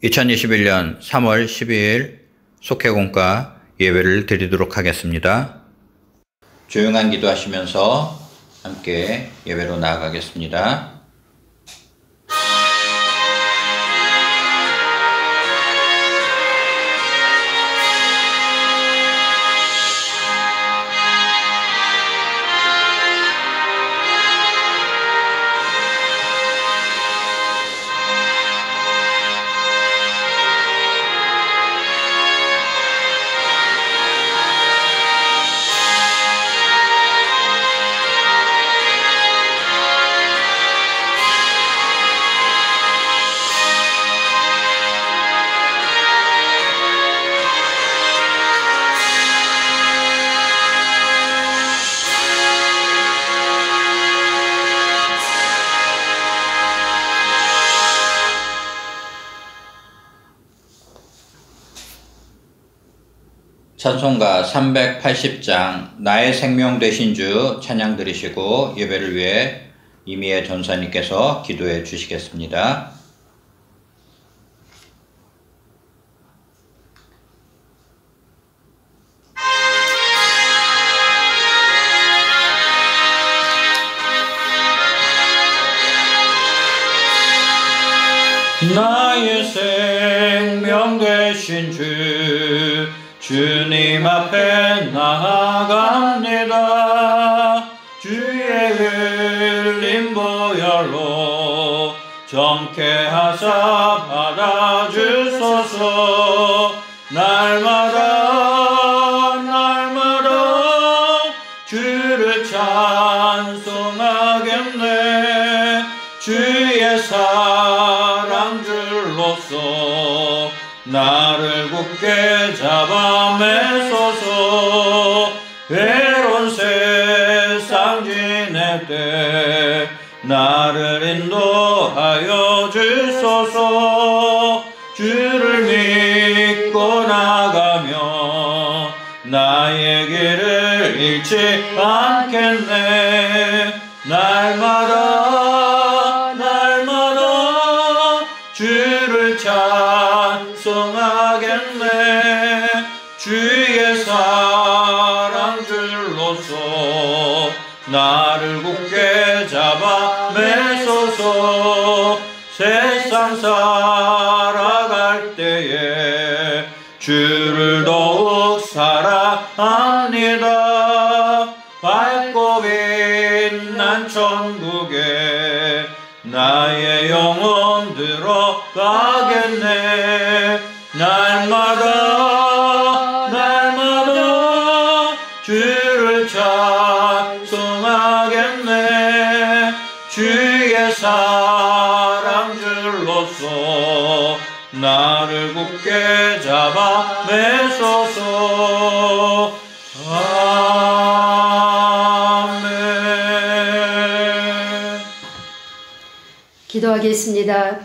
2021년 3월 12일 속회공과 예배를 드리도록 하겠습니다. 조용한 기도하시면서 함께 예배로 나아가겠습니다. 찬송가 380장 나의 생명 되신 주 찬양 드리시고 예배를 위해 이미애 전사님께서 기도해 주시겠습니다. 나의 생명 되신 주 주님 앞에 나아갑니다. 주의 흘린 보혈로 정케하사 받아주소서. 날마다 주를 찬송하겠네. 주의 사랑 줄로서 나를 굳게 잡아 매소서. 외로운 세상 지낼 때 나를 인도하여 주소서. 주를 믿고 나가며 나의 길을 잃지 않겠네. 날마다 주를 찬송하겠네. 주의 사랑 줄로서 나를 굳게 잡아 매소서. 세상 살아갈 때에 주를 더욱 사랑합니다. 밝고 빛난 천국에 나의 영혼 들어가겠네. 날마다 주를 찬송하겠네. 주의 사랑 줄로서 나를 굳게 잡아 매소서. 아멘. 기도하겠습니다.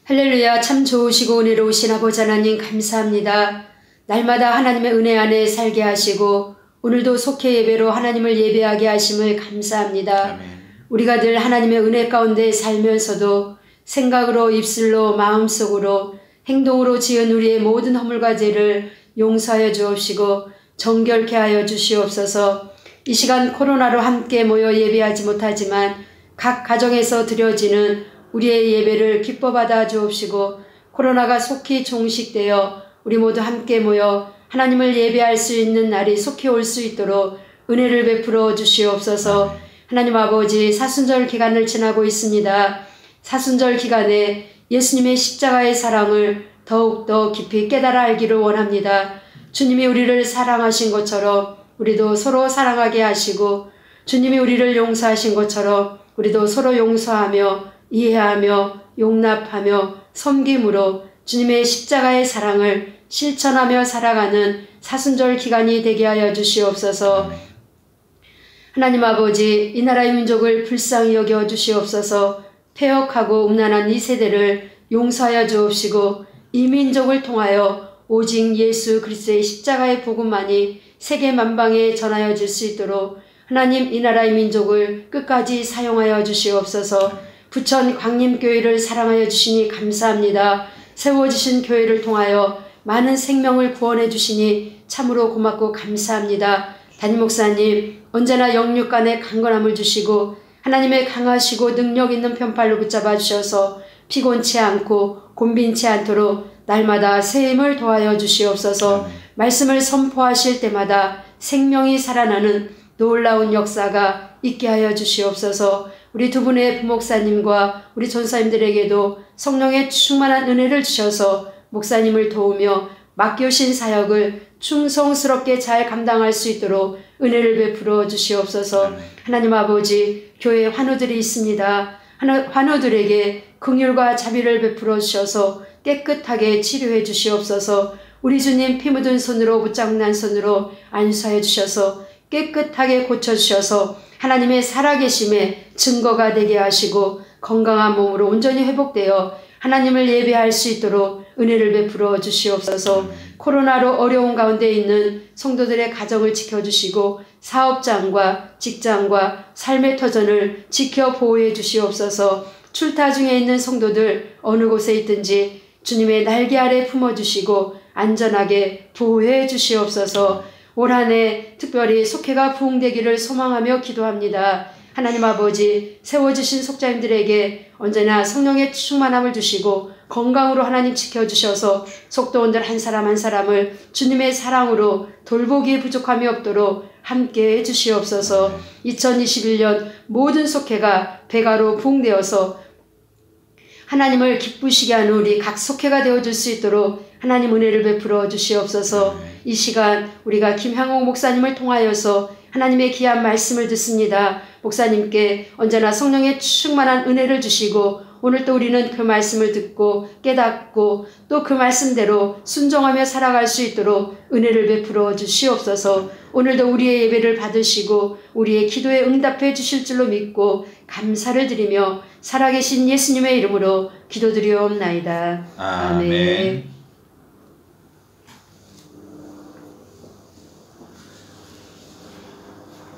할렐루야. 참 좋으시고 은혜로우신 아버지 하나님 감사합니다. 날마다 하나님의 은혜 안에 살게 하시고 오늘도 속회 예배로 하나님을 예배하게 하심을 감사합니다. 아멘. 우리가 늘 하나님의 은혜 가운데 살면서도 생각으로 입술로 마음속으로 행동으로 지은 우리의 모든 허물과 죄를 용서하여 주옵시고 정결케 하여 주시옵소서. 이 시간 코로나로 함께 모여 예배하지 못하지만 각 가정에서 드려지는 우리의 예배를 기뻐 받아 주옵시고 코로나가 속히 종식되어 우리 모두 함께 모여 하나님을 예배할 수 있는 날이 속히 올 수 있도록 은혜를 베풀어 주시옵소서. 하나님 아버지, 사순절 기간을 지나고 있습니다. 사순절 기간에 예수님의 십자가의 사랑을 더욱더 깊이 깨달아 알기를 원합니다. 주님이 우리를 사랑하신 것처럼 우리도 서로 사랑하게 하시고 주님이 우리를 용서하신 것처럼 우리도 서로 용서하며 이해하며 용납하며 섬김으로 주님의 십자가의 사랑을 실천하며 살아가는 사순절 기간이 되게 하여 주시옵소서. 하나님 아버지, 이 나라의 민족을 불쌍히 여겨 주시옵소서. 폐역하고 음란한 이 세대를 용서하여 주옵시고 이 민족을 통하여 오직 예수 그리스도의 십자가의 복음만이 세계 만방에 전하여 줄 수 있도록 하나님 이 나라의 민족을 끝까지 사용하여 주시옵소서. 부천 광림교회를 사랑하여 주시니 감사합니다. 세워지신 교회를 통하여 많은 생명을 구원해 주시니 참으로 고맙고 감사합니다. 담임 목사님, 언제나 영육 간의 강건함을 주시고 하나님의 강하시고 능력 있는 편팔로 붙잡아 주셔서 피곤치 않고 곤빈치 않도록 날마다 새 힘을 더하여 주시옵소서. 말씀을 선포하실 때마다 생명이 살아나는 놀라운 역사가 있게 하여 주시옵소서. 우리 두 분의 부목사님과 우리 전사님들에게도 성령의 충만한 은혜를 주셔서 목사님을 도우며 맡겨오신 사역을 충성스럽게 잘 감당할 수 있도록 은혜를 베풀어 주시옵소서. 하나님 아버지, 교회 환우들이 있습니다. 환우들에게 긍휼과 자비를 베풀어 주셔서 깨끗하게 치료해 주시옵소서. 우리 주님 피 묻은 손으로 붙잡난 손으로 안수하여 주셔서 깨끗하게 고쳐주셔서 하나님의 살아계심의 증거가 되게 하시고 건강한 몸으로 온전히 회복되어 하나님을 예배할 수 있도록 은혜를 베풀어 주시옵소서. 코로나로 어려운 가운데 있는 성도들의 가정을 지켜주시고 사업장과 직장과 삶의 터전을 지켜 보호해 주시옵소서. 출타 중에 있는 성도들 어느 곳에 있든지 주님의 날개 아래 품어주시고 안전하게 보호해 주시옵소서. 올 한 해 특별히 속회가 부흥되기를 소망하며 기도합니다. 하나님 아버지, 세워주신 속자님들에게 언제나 성령의 충만함을 주시고 건강으로 하나님 지켜주셔서 속도원들 한 사람 한 사람을 주님의 사랑으로 돌보기에 부족함이 없도록 함께 해주시옵소서. 2021년 모든 속회가 배가로 부흥되어서 하나님을 기쁘시게 하는 우리 각 속회가 되어줄 수 있도록 하나님 은혜를 베풀어 주시옵소서. 이 시간 우리가 김향옥 목사님을 통하여서 하나님의 귀한 말씀을 듣습니다. 목사님께 언제나 성령의 충만한 은혜를 주시고 오늘 또 우리는 그 말씀을 듣고 깨닫고 또 그 말씀대로 순종하며 살아갈 수 있도록 은혜를 베풀어 주시옵소서. 오늘도 우리의 예배를 받으시고 우리의 기도에 응답해 주실 줄로 믿고 감사를 드리며 살아계신 예수님의 이름으로 기도드리옵나이다. 아멘.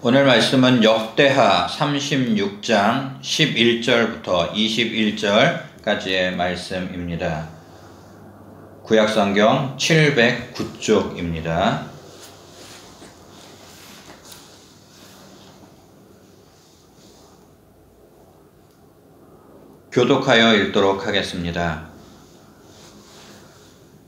오늘 말씀은 역대하 36장 11절부터 21절까지의 말씀입니다. 구약성경 709쪽입니다. 교독하여 읽도록 하겠습니다.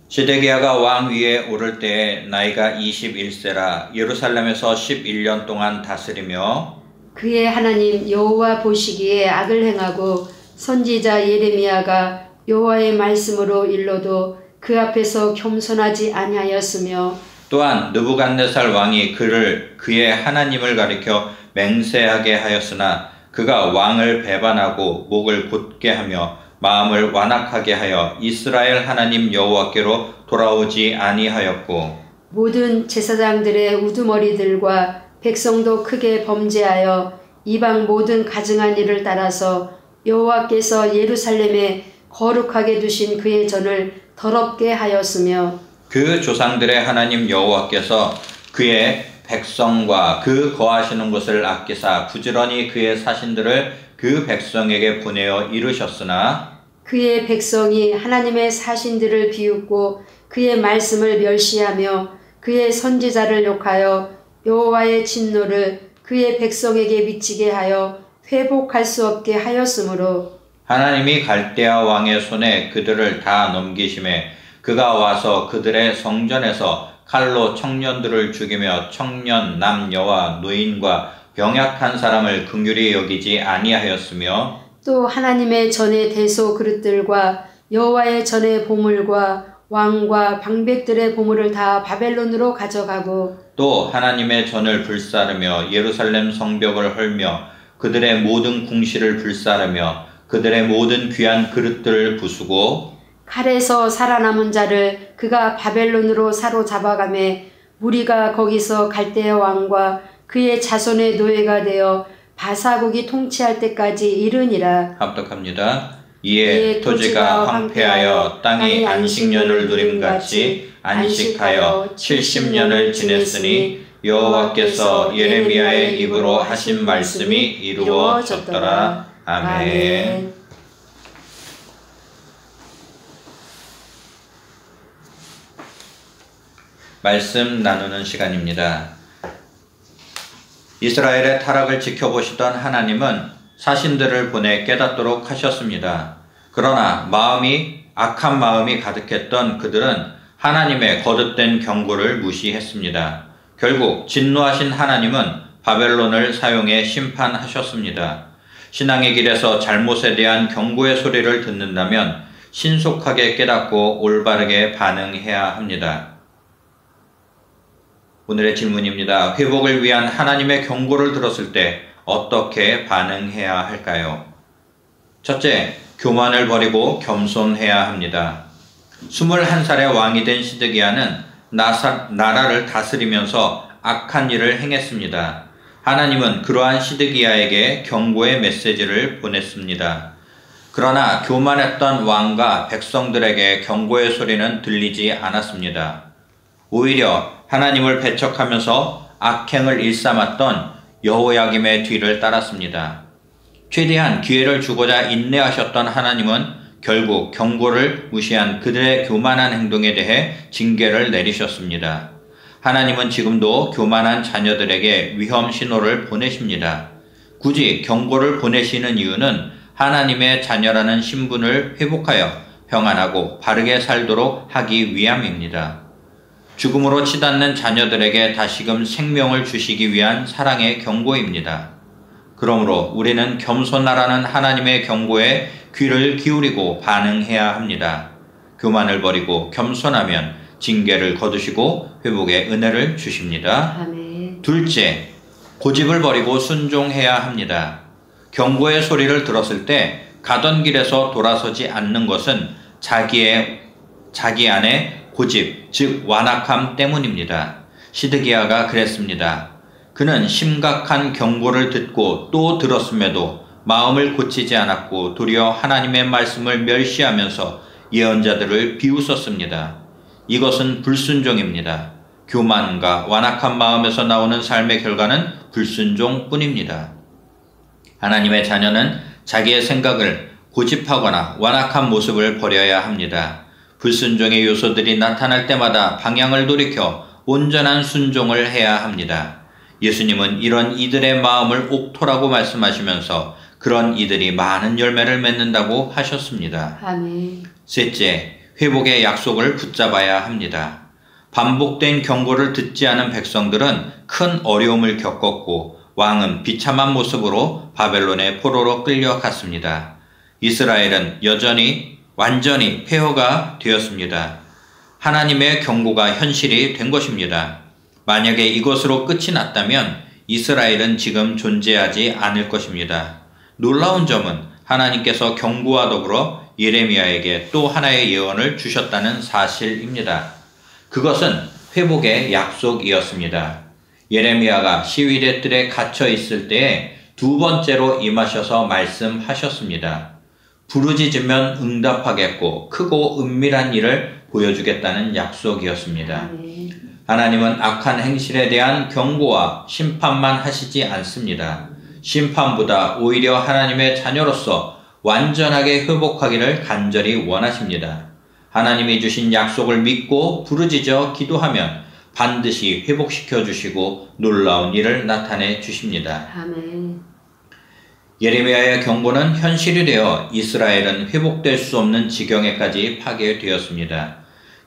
시데기야가 왕 위에 오를 때에 나이가 21세라 예루살렘에서 11년 동안 다스리며 그의 하나님 여호와 보시기에 악을 행하고 선지자 예레미야가 여호와의 말씀으로 일러도 그 앞에서 겸손하지 아니하였으며 또한 느부갓네살 왕이 그를 그의 하나님을 가리켜 맹세하게 하였으나 그가 왕을 배반하고 목을 곧게 하며 마음을 완악하게 하여 이스라엘 하나님 여호와께로 돌아오지 아니하였고 모든 제사장들의 우두머리들과 백성도 크게 범죄하여 이방 모든 가증한 일을 따라서 여호와께서 예루살렘에 거룩하게 두신 그의 전을 더럽게 하였으며 그 조상들의 하나님 여호와께서 그의 백성과 그 거하시는 곳을 아끼사 부지런히 그의 사신들을 그 백성에게 보내어 이르셨으나 그의 백성이 하나님의 사신들을 비웃고 그의 말씀을 멸시하며 그의 선지자를 욕하여 여호와의 진노를 그의 백성에게 미치게 하여 회복할 수 없게 하였으므로 하나님이 갈대아 왕의 손에 그들을 다 넘기심에 그가 와서 그들의 성전에서 칼로 청년들을 죽이며 청년, 남녀와 노인과 병약한 사람을 긍휼히 여기지 아니하였으며 또 하나님의 전의 대소 그릇들과 여호와의 전의 보물과 왕과 방백들의 보물을 다 바벨론으로 가져가고 또 하나님의 전을 불사르며 예루살렘 성벽을 헐며 그들의 모든 궁실을 불사르며 그들의 모든 귀한 그릇들을 부수고 칼에서 살아남은 자를 그가 바벨론으로 사로잡아가매 무리가 거기서 갈대아 왕과 그의 자손의 노예가 되어 바사국이 통치할 때까지 이르니라. 합독합니다. 이에 토지가 황폐하여 땅이 안식년을 누림같이 안식하여 70년을 지냈으니 여호와께서 예레미야의 입으로 하신 말씀이 이루어졌더라. 아멘. 말씀 나누는 시간입니다. 이스라엘의 타락을 지켜보시던 하나님은 사신들을 보내 깨닫도록 하셨습니다. 그러나 악한 마음이 가득했던 그들은 하나님의 거듭된 경고를 무시했습니다. 결국 진노하신 하나님은 바벨론을 사용해 심판하셨습니다. 신앙의 길에서 잘못에 대한 경고의 소리를 듣는다면 신속하게 깨닫고 올바르게 반응해야 합니다. 오늘의 질문입니다. 회복을 위한 하나님의 경고를 들었을 때 어떻게 반응해야 할까요? 첫째, 교만을 버리고 겸손해야 합니다. 21살의 왕이 된 시드기야는 나라를 다스리면서 악한 일을 행했습니다. 하나님은 그러한 시드기야에게 경고의 메시지를 보냈습니다. 그러나 교만했던 왕과 백성들에게 경고의 소리는 들리지 않았습니다. 오히려 하나님을 배척하면서 악행을 일삼았던 여호야김의 뒤를 따랐습니다. 최대한 기회를 주고자 인내하셨던 하나님은 결국 경고를 무시한 그들의 교만한 행동에 대해 징계를 내리셨습니다. 하나님은 지금도 교만한 자녀들에게 위험 신호를 보내십니다. 굳이 경고를 보내시는 이유는 하나님의 자녀라는 신분을 회복하여 평안하고 바르게 살도록 하기 위함입니다. 죽음으로 치닫는 자녀들에게 다시금 생명을 주시기 위한 사랑의 경고입니다. 그러므로 우리는 겸손하라는 하나님의 경고에 귀를 기울이고 반응해야 합니다. 교만을 버리고 겸손하면 징계를 거두시고 회복의 은혜를 주십니다. 아멘. 둘째, 고집을 버리고 순종해야 합니다. 경고의 소리를 들었을 때 가던 길에서 돌아서지 않는 것은 자기 안에 고집, 즉 완악함 때문입니다. 시드기야가 그랬습니다. 그는 심각한 경고를 듣고 또 들었음에도 마음을 고치지 않았고 도리어 하나님의 말씀을 멸시하면서 예언자들을 비웃었습니다. 이것은 불순종입니다. 교만과 완악한 마음에서 나오는 삶의 결과는 불순종뿐입니다. 하나님의 자녀는 자기의 생각을 고집하거나 완악한 모습을 버려야 합니다. 불순종의 요소들이 나타날 때마다 방향을 돌이켜 온전한 순종을 해야 합니다. 예수님은 이런 이들의 마음을 옥토라고 말씀하시면서 그런 이들이 많은 열매를 맺는다고 하셨습니다. 아멘. 셋째, 회복의 약속을 붙잡아야 합니다. 반복된 경고를 듣지 않은 백성들은 큰 어려움을 겪었고 왕은 비참한 모습으로 바벨론의 포로로 끌려갔습니다. 이스라엘은 완전히 폐허가 되었습니다. 하나님의 경고가 현실이 된 것입니다. 만약에 이것으로 끝이 났다면 이스라엘은 지금 존재하지 않을 것입니다. 놀라운 점은 하나님께서 경고와 더불어 예레미야에게 또 하나의 예언을 주셨다는 사실입니다. 그것은 회복의 약속이었습니다. 예레미야가 시위대 뜰에 갇혀 있을 때에 두 번째로 임하셔서 말씀하셨습니다. 부르짖으면 응답하겠고 크고 은밀한 일을 보여주겠다는 약속이었습니다. 하나님은 악한 행실에 대한 경고와 심판만 하시지 않습니다. 심판보다 오히려 하나님의 자녀로서 완전하게 회복하기를 간절히 원하십니다. 하나님이 주신 약속을 믿고 부르짖어 기도하면 반드시 회복시켜 주시고 놀라운 일을 나타내 주십니다. 아멘. 예레미야의 경고는 현실이 되어 이스라엘은 회복될 수 없는 지경에까지 파괴되었습니다.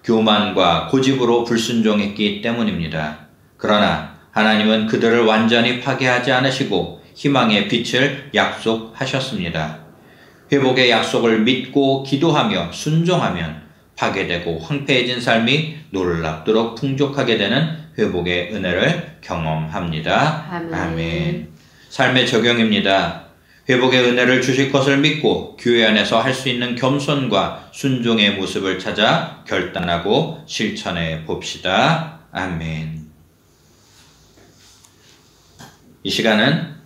교만과 고집으로 불순종했기 때문입니다. 그러나 하나님은 그들을 완전히 파괴하지 않으시고 희망의 빛을 약속하셨습니다. 회복의 약속을 믿고 기도하며 순종하면 파괴되고 황폐해진 삶이 놀랍도록 풍족하게 되는 회복의 은혜를 경험합니다. 아멘. 삶의 적용입니다. 회복의 은혜를 주실 것을 믿고 교회 안에서 할 수 있는 겸손과 순종의 모습을 찾아 결단하고 실천해 봅시다. 아멘. 이 시간은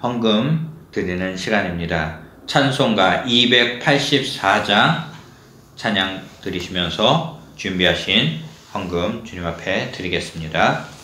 헌금 드리는 시간입니다. 찬송가 284장 찬양 드리시면서 준비하신 헌금 주님 앞에 드리겠습니다.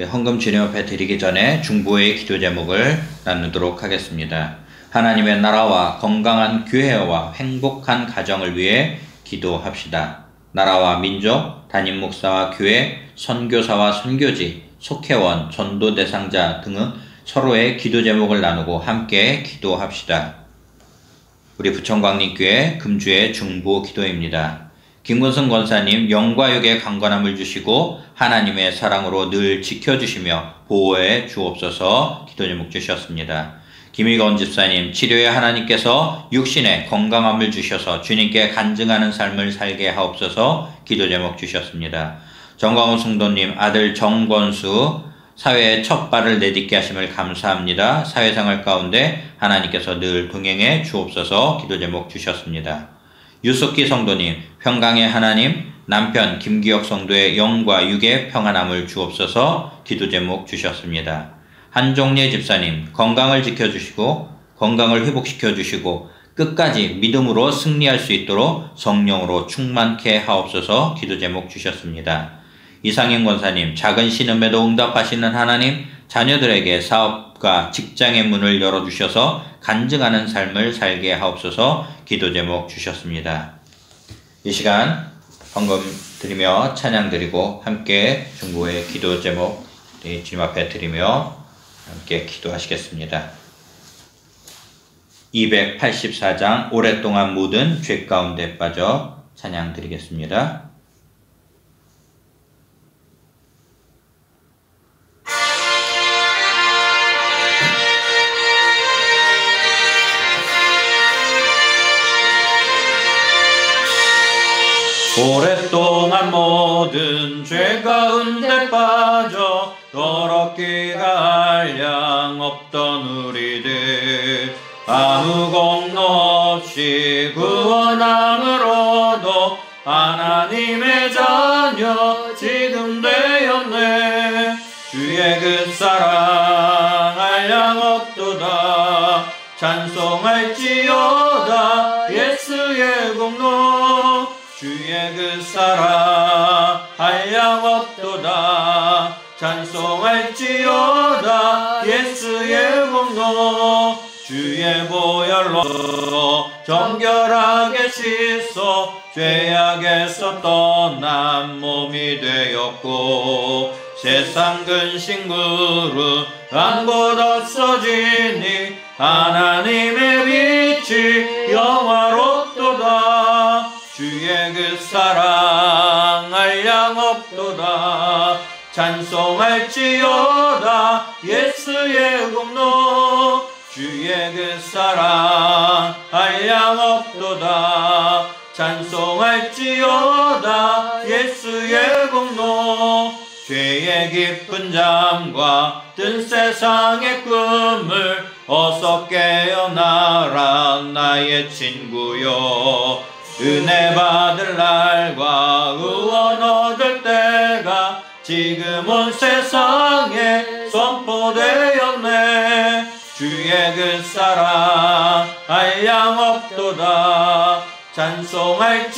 헌금 주님 앞에 드리기 전에 중보의 기도 제목을 나누도록 하겠습니다. 하나님의 나라와 건강한 교회와 행복한 가정을 위해 기도합시다. 나라와 민족, 담임 목사와 교회, 선교사와 선교지, 속회원, 전도 대상자 등은 서로의 기도 제목을 나누고 함께 기도합시다. 우리 부천광림교회 금주의 중보 기도입니다. 김근성 권사님 영과 육의 강건함을 주시고 하나님의 사랑으로 늘 지켜주시며 보호해 주옵소서 기도 제목 주셨습니다. 김일건 집사님 치료에 하나님께서 육신에 건강함을 주셔서 주님께 간증하는 삶을 살게 하옵소서 기도 제목 주셨습니다. 정광훈 성도님 아들 정권수 사회에 첫 발을 내딛게 하심을 감사합니다. 사회생활 가운데 하나님께서 늘 동행해 주옵소서 기도 제목 주셨습니다. 유숙기 성도님 평강의 하나님 남편 김기혁 성도의 영과 육의 평안함을 주옵소서 기도 제목 주셨습니다. 한종례 집사님 건강을 지켜주시고 건강을 회복시켜 주시고 끝까지 믿음으로 승리할 수 있도록 성령으로 충만케 하옵소서 기도 제목 주셨습니다. 이상현 권사님 작은 신음에도 응답하시는 하나님 자녀들에게 사업과 직장의 문을 열어주셔서 간증하는 삶을 살게 하옵소서 기도 제목 주셨습니다. 이 시간 헌금 드리며 찬양 드리고 함께 중보의 기도 제목 주님 앞에 드리며 함께 기도하시겠습니다. 284장 오랫동안 묻은 죄 가운데 빠져 찬양 드리겠습니다. 오랫동안 모든 죄 가운데 빠져 더럽기가 한량 없던 우리들 아무 공로 없이 구원함으로도 하나님의 자녀 지금 되었네. 주의 그 사랑 한량 없도다. 찬송할지어다 예수의 공로. 주의 그 사랑 한량 없도다. 찬송할지어다 예수의 공로. 주의 보혈로 정결하게 씻어 죄악에서 떠난 몸이 되었고 세상 근심 그릇 한 곳 없어지니 하나님의 빛이 영화롭도다. 주의 그 사랑 한량 없도다. 찬송할지어다 예수의 공로. 주의 그 사랑 한량 없도다. 찬송할지어다 예수의 공로. 죄의 깊은 잠과 뜬 세상의 꿈을 어서 깨어나라 나의 친구여. 은혜 받을 날과 의원 얻을 때가 지금 온 세상에 선포되었네. 주의 그 사랑 한량 없도다.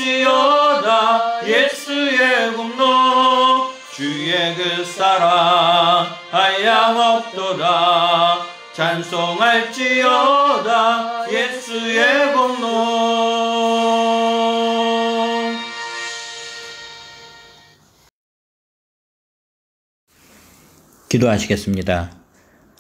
찬송할지어다 예수의 공로. 주의 그 사랑 한량 없도다. 찬송할지어다 예수의 공로. 기도하시겠습니다.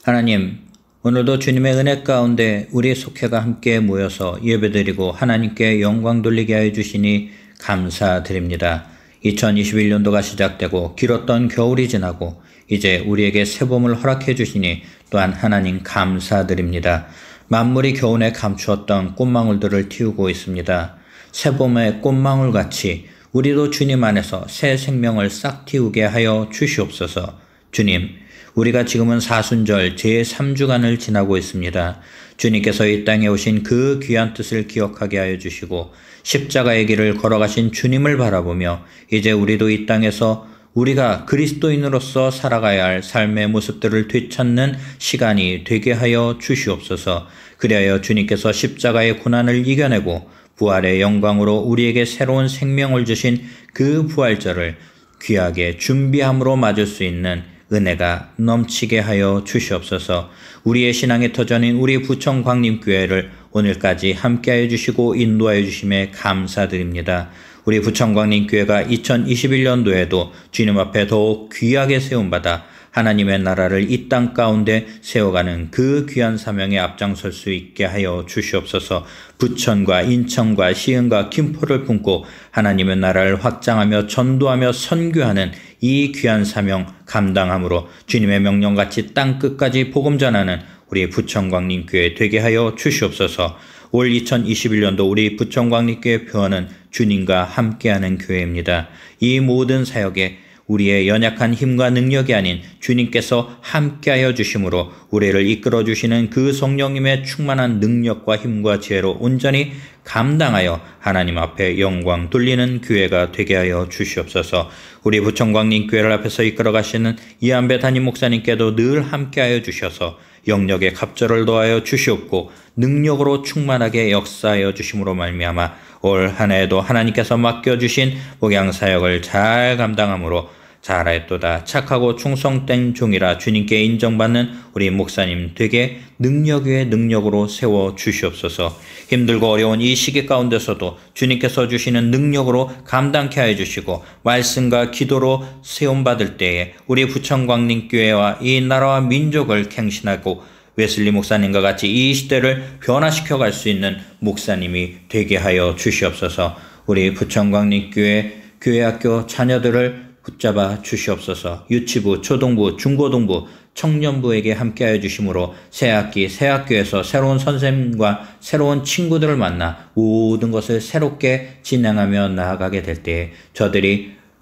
하나님, 오늘도 주님의 은혜 가운데 우리 속회가 함께 모여서 예배드리고 하나님께 영광 돌리게 하여 주시니 감사드립니다. 2021년도가 시작되고 길었던 겨울이 지나고 이제 우리에게 새봄을 허락해 주시니 또한 하나님 감사드립니다. 만물이 겨우내 감추었던 꽃망울들을 틔우고 있습니다. 새봄의 꽃망울같이 우리도 주님 안에서 새 생명을 싹 틔우게 하여 주시옵소서. 주님, 우리가 지금은 사순절 제3주간을 지나고 있습니다. 주님께서 이 땅에 오신 그 귀한 뜻을 기억하게 하여 주시고 십자가의 길을 걸어가신 주님을 바라보며 이제 우리도 이 땅에서 우리가 그리스도인으로서 살아가야 할 삶의 모습들을 되찾는 시간이 되게 하여 주시옵소서. 그리하여 주님께서 십자가의 고난을 이겨내고 부활의 영광으로 우리에게 새로운 생명을 주신 그 부활절을 귀하게 준비함으로 맞을 수 있는 은혜가 넘치게 하여 주시옵소서. 우리의 신앙의 터전인 우리 부천 광림교회를 오늘까지 함께하여 주시고 인도하여 주심에 감사드립니다. 우리 부천 광림교회가 2021년도에도 주님 앞에 더욱 귀하게 세움받아 하나님의 나라를 이 땅 가운데 세워가는 그 귀한 사명에 앞장설 수 있게 하여 주시옵소서. 부천과 인천과 시흥과 김포를 품고 하나님의 나라를 확장하며 전도하며 선교하는 이 귀한 사명 감당함으로 주님의 명령같이 땅 끝까지 복음 전하는 우리 부천광림교회 되게 하여 주시옵소서. 올 2021년도 우리 부천광림교회 표어는 주님과 함께하는 교회입니다. 이 모든 사역에 우리의 연약한 힘과 능력이 아닌 주님께서 함께하여 주심으로 우리를 이끌어 주시는 그 성령님의 충만한 능력과 힘과 지혜로 온전히 감당하여 하나님 앞에 영광 돌리는 교회가 되게 하여 주시옵소서. 우리 부천광림교회를 앞에서 이끌어 가시는 이한배 담임 목사님께도 늘 함께하여 주셔서 영역의 갑절을 더하여 주시옵고 능력으로 충만하게 역사하여 주심으로 말미암아 올 한 해에도 하나님께서 맡겨주신 목양사역을 잘 감당함으로 잘하였도다. 착하고 충성된 종이라 주님께 인정받는 우리 목사님 되게 능력 위에 능력으로 세워 주시옵소서. 힘들고 어려운 이 시기 가운데서도 주님께서 주시는 능력으로 감당케 하여 주시고 말씀과 기도로 세움받을 때에 우리 부천광림교회와 이 나라와 민족을 갱신하고 웨슬리 목사님과 같이 이 시대를 변화시켜 갈 수 있는 목사님이 되게 하여 주시옵소서. 우리 부천광림교회 교회학교 자녀들을 붙잡아 주시옵소서. 유치부, 초등부, 중고등부, 청년부에게 함께하여 주심으로 새학기, 새학교에서 새로운 선생님과 새로운 친구들을 만나 모든 것을 새롭게 진행하며 나아가게 될 때에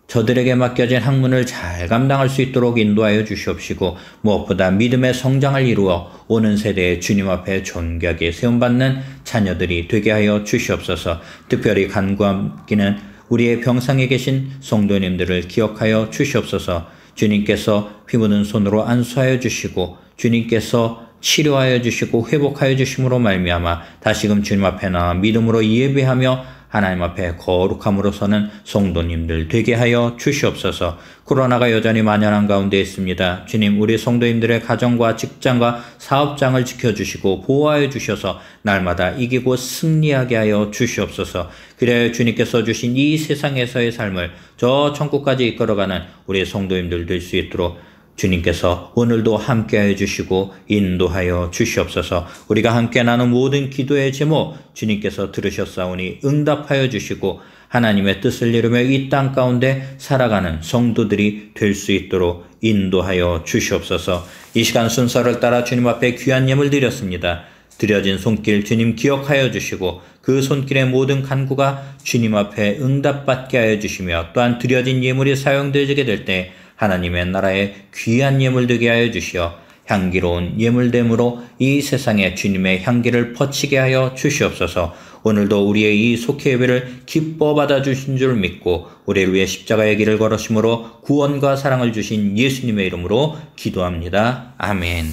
저들에게 맡겨진 학문을 잘 감당할 수 있도록 인도하여 주시옵시고 무엇보다 믿음의 성장을 이루어 오는 세대에 주님 앞에 존귀하게 세움받는 자녀들이 되게 하여 주시옵소서. 특별히 간구하기는 우리의 병상에 계신 성도님들을 기억하여 주시옵소서. 주님께서 피 묻은 손으로 안수하여 주시고 주님께서 치료하여 주시고 회복하여 주심으로 말미암아 다시금 주님 앞에 나와 믿음으로 예배하며 하나님 앞에 거룩함으로 서는 성도님들 되게 하여 주시옵소서. 코로나가 여전히 만연한 가운데 있습니다. 주님, 우리 성도님들의 가정과 직장과 사업장을 지켜주시고 보호하여 주셔서 날마다 이기고 승리하게 하여 주시옵소서. 그래야 주님께서 주신 이 세상에서의 삶을 저 천국까지 이끌어가는 우리 성도님들 될 수 있도록 주님께서 오늘도 함께하여 주시고 인도하여 주시옵소서. 우리가 함께 나눈 모든 기도의 제목 주님께서 들으셨사오니 응답하여 주시고 하나님의 뜻을 이루며 이 땅 가운데 살아가는 성도들이 될 수 있도록 인도하여 주시옵소서. 이 시간 순서를 따라 주님 앞에 귀한 예물 드렸습니다. 드려진 손길 주님 기억하여 주시고 그 손길의 모든 간구가 주님 앞에 응답받게 하여 주시며 또한 드려진 예물이 사용되게 될 때 하나님의 나라에 귀한 예물 되게 하여 주시어 향기로운 예물됨으로 이 세상에 주님의 향기를 퍼치게 하여 주시옵소서. 오늘도 우리의 이 속회 예배를 기뻐 받아주신 줄 믿고 우리를 위해 십자가의 길을 걸으심으로 구원과 사랑을 주신 예수님의 이름으로 기도합니다. 아멘.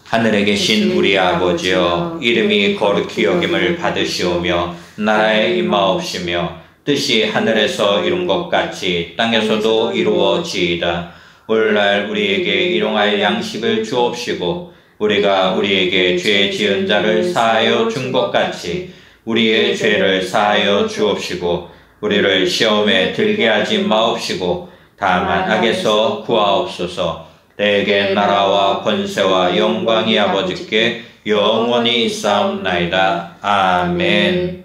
하늘에 계신 우리 아버지여, 이름이 거룩히 여김을 받으시오며 나라에 임하옵시며 뜻이 하늘에서 이룬 것 같이 땅에서도 이루어지이다. 오늘날 우리에게 일용할 양식을 주옵시고 우리가 우리에게 죄 지은 자를 사하여 준 것 같이 우리의 죄를 사하여 주옵시고 우리를 시험에 들게 하지 마옵시고 다만 악에서 구하옵소서. 내게 나라와 권세와 영광이 아버지께 영원히 있사옵나이다. 아멘.